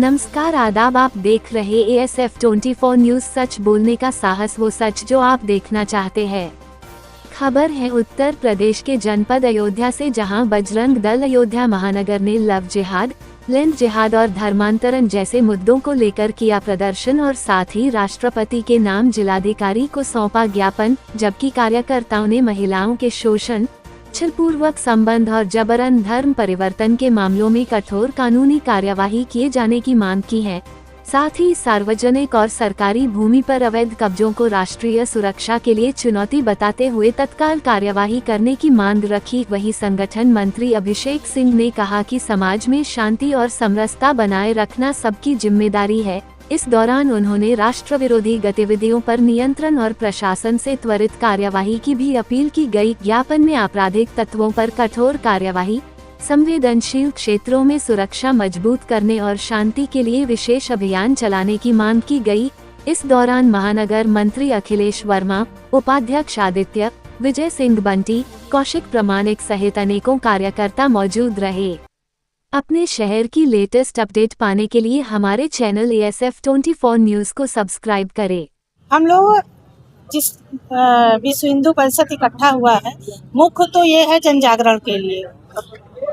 नमस्कार आदाब, आप देख रहे ASF 24 न्यूज। सच बोलने का साहस, वो सच जो आप देखना चाहते हैं। खबर है उत्तर प्रदेश के जनपद अयोध्या से, जहां बजरंग दल अयोध्या महानगर ने लव जिहाद, लिंग जिहाद और धर्मांतरण जैसे मुद्दों को लेकर किया प्रदर्शन और साथ ही राष्ट्रपति के नाम जिलाधिकारी को सौंपा ज्ञापन, जबकि कार्यकर्ताओं ने महिलाओं के शोषण, छलपूर्वक संबंध और जबरन धर्म परिवर्तन के मामलों में कठोर कानूनी कार्यवाही किए जाने की मांग की है। साथ ही सार्वजनिक और सरकारी भूमि पर अवैध कब्जों को राष्ट्रीय सुरक्षा के लिए चुनौती बताते हुए तत्काल कार्यवाही करने की मांग रखी। वहीं संगठन मंत्री अभिषेक सिंह ने कहा कि समाज में शांति और समरसता बनाए रखना सबकी जिम्मेदारी है। इस दौरान उन्होंने राष्ट्र विरोधी गतिविधियों पर नियंत्रण और प्रशासन से त्वरित कार्यवाही की भी अपील की गई। ज्ञापन में आपराधिक तत्वों पर कठोर कार्यवाही, संवेदनशील क्षेत्रों में सुरक्षा मजबूत करने और शांति के लिए विशेष अभियान चलाने की मांग की गई। इस दौरान महानगर मंत्री अखिलेश वर्मा, उपाध्यक्ष आदित्य, विजय सिंह बंटी, कौशिक प्रमाणिक सहित अनेकों कार्यकर्ता मौजूद रहे। अपने शहर की लेटेस्ट अपडेट पाने के लिए हमारे चैनल ASF 24 न्यूज को सब्सक्राइब करें। हम लोग जिस विश्व हिंदू परिषद इकट्ठा हुआ है, मुख्य तो ये है जन जागरण के लिए।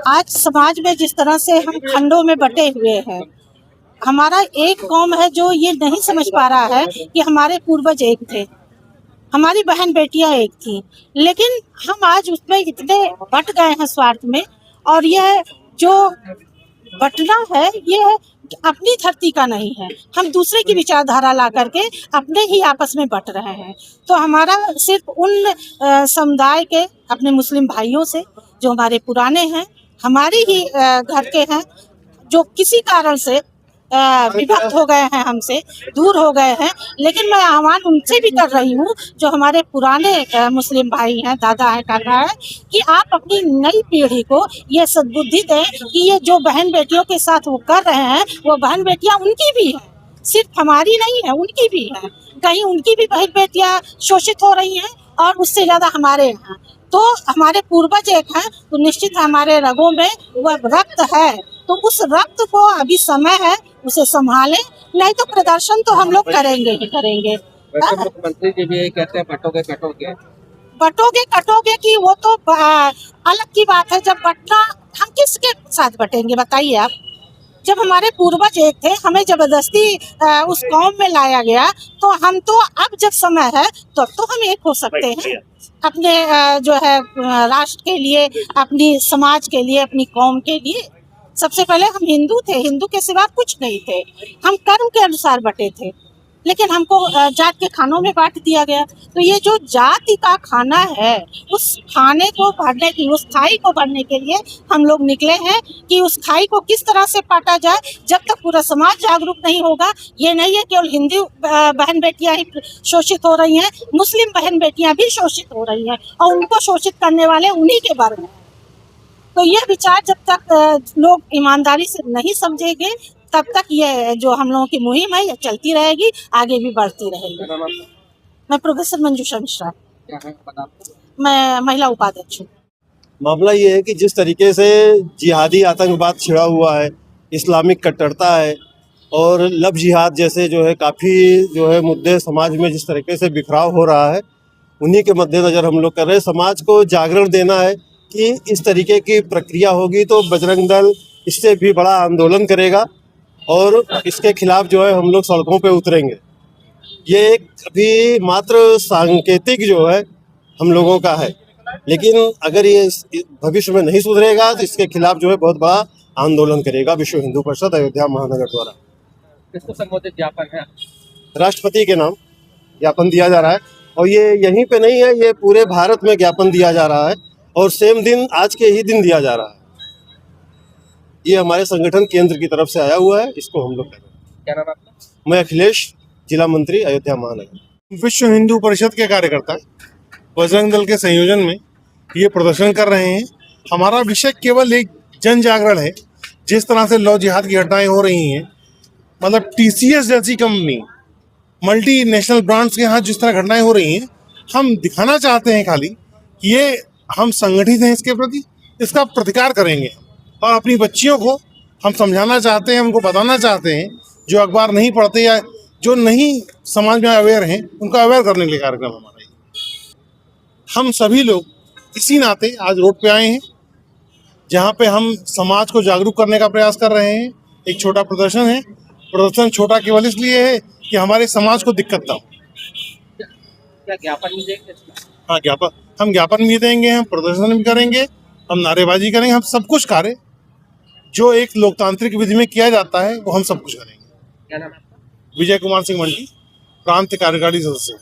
आज समाज में जिस तरह से हम खंडों में बटे हुए हैं, हमारा एक कौम है जो ये नहीं समझ पा रहा है कि हमारे पूर्वज एक थे, हमारी बहन बेटियां एक थी, लेकिन हम आज उसमें इतने बट गए हैं स्वार्थ में। और यह जो बटना है, ये अपनी धरती का नहीं है, हम दूसरे की विचारधारा ला करके अपने ही आपस में बट रहे हैं। तो हमारा सिर्फ उन समुदाय के अपने मुस्लिम भाइयों से जो हमारे पुराने हैं, हमारी ही घर के हैं, जो किसी कारण से विभक्त हो गए हैं, हमसे दूर हो गए हैं, लेकिन मैं आह्वान उनसे भी कर रही हूँ जो हमारे पुराने मुस्लिम भाई हैं, दादा है, काका है, कि आप अपनी नई पीढ़ी को ये सद्बुद्धि दें कि ये जो बहन बेटियों के साथ वो कर रहे हैं, वो बहन बेटियां उनकी भी हैं, सिर्फ हमारी नहीं है, उनकी भी है। कहीं उनकी भी बहन बेटियां शोषित हो रही हैं और उससे ज्यादा हमारे यहाँ। तो हमारे पूर्वज एक हैं, तो निश्चित हमारे रगों में वह रक्त है, तो उस रक्त को अभी समय है उसे संभालें, नहीं तो प्रदर्शन तो हम लोग करेंगे ही करेंगे। मुख्यमंत्री जी भी यही कहते हैं, बटोगे कटोगे की वो तो अलग की बात है। जब बटना, हम किसके साथ बटेंगे बताइए आप? जब हमारे पूर्वज एक थे, हमें जबरदस्ती उस कौम में लाया गया, तो हम तो अब जब समय है तो अब तो हम एक हो सकते हैं अपने जो है राष्ट्र के लिए, अपनी समाज के लिए, अपनी कौम के लिए। सबसे पहले हम हिंदू थे, हिंदू के सिवा कुछ नहीं थे, हम कर्म के अनुसार बटे थे, लेकिन हमको जात के खानों में बांट दिया गया। तो ये जो जाति का खाना है, उस खाने को भरने की, उस खाई को भरने के लिए हम लोग निकले हैं कि उस खाई को किस तरह से पाटा जाए। जब तक पूरा समाज जागरूक नहीं होगा, ये नहीं है केवल हिंदू बहन बेटियां ही शोषित हो रही हैं, मुस्लिम बहन बेटियां भी शोषित हो रही हैं और उनको शोषित करने वाले उन्हीं के वर्ग हैं। तो यह विचार जब तक लोग ईमानदारी से नहीं समझेंगे, तब तक ये जो हम लोगों की मुहिम है ये चलती रहेगी, आगे भी बढ़ती रहेगी। मैं प्रोफेसर मंजूषा मिश्रा, मैं महिला उपाध्यक्ष हूँ। मामला ये है कि जिस तरीके से जिहादी आतंकवाद छिड़ा हुआ है, इस्लामिक कट्टरता है और लव जिहाद जैसे जो है काफ़ी जो है मुद्दे समाज में जिस तरीके से बिखराव हो रहा है, उन्हीं के मद्देनज़र हम लोग कर रहे हैं। समाज को जागरण देना है कि इस तरीके की प्रक्रिया होगी तो बजरंग दल इससे भी बड़ा आंदोलन करेगा और इसके खिलाफ जो है हम लोग सड़कों पे उतरेंगे। ये एक अभी मात्र सांकेतिक जो है हम लोगों का है, लेकिन अगर ये भविष्य में नहीं सुधरेगा तो इसके खिलाफ जो है बहुत बड़ा आंदोलन करेगा विश्व हिंदू परिषद अयोध्या महानगर द्वारा। किसको संबोधित ज्ञापन है? राष्ट्रपति के नाम ज्ञापन दिया जा रहा है और ये यहीं पे नहीं है, ये पूरे भारत में ज्ञापन दिया जा रहा है और सेम दिन आज के ही दिन दिया जा रहा है। ये हमारे संगठन केंद्र की तरफ से आया हुआ है, इसको हम लोग कर रहे हैं। क्या नाम है आपका? मैं अखिलेश, जिला मंत्री अयोध्या महानगर। विश्व हिंदू परिषद के कार्यकर्ता बजरंग दल के संयोजन में ये प्रदर्शन कर रहे हैं। हमारा विषय केवल एक जन जागरण है। जिस तरह से लव जिहाद की घटनाएं हो रही हैं, मतलब TCS जैसी कंपनी, मल्टीनेशनल ब्रांड्स के यहाँ जिस तरह घटनाएं हो रही हैं, हम दिखाना चाहते हैं खाली कि ये हम संगठित हैं, इसके प्रति इसका प्रतिकार करेंगे और अपनी बच्चियों को हम समझाना चाहते हैं, उनको बताना चाहते हैं, जो अखबार नहीं पढ़ते या जो नहीं समाज में अवेयर हैं उनको अवेयर करने के लिए कार्यक्रम हमारा ये। हम सभी लोग इसी नाते आज रोड पे आए हैं, जहाँ पे हम समाज को जागरूक करने का प्रयास कर रहे हैं। एक छोटा प्रदर्शन है, प्रदर्शन छोटा केवल इसलिए है कि हमारे समाज को दिक्कत ना हो। क्या ज्ञापन भी देंगे? हाँ, हम ज्ञापन भी देंगे, हम प्रदर्शन भी करेंगे, हम नारेबाजी करेंगे, हम सब कुछ कार्य जो एक लोकतांत्रिक विधि में किया जाता है वो हम सब कुछ करेंगे। क्या नाम है आपका? विजय कुमार सिंह मंडी, प्रांत कार्यकारी सदस्य।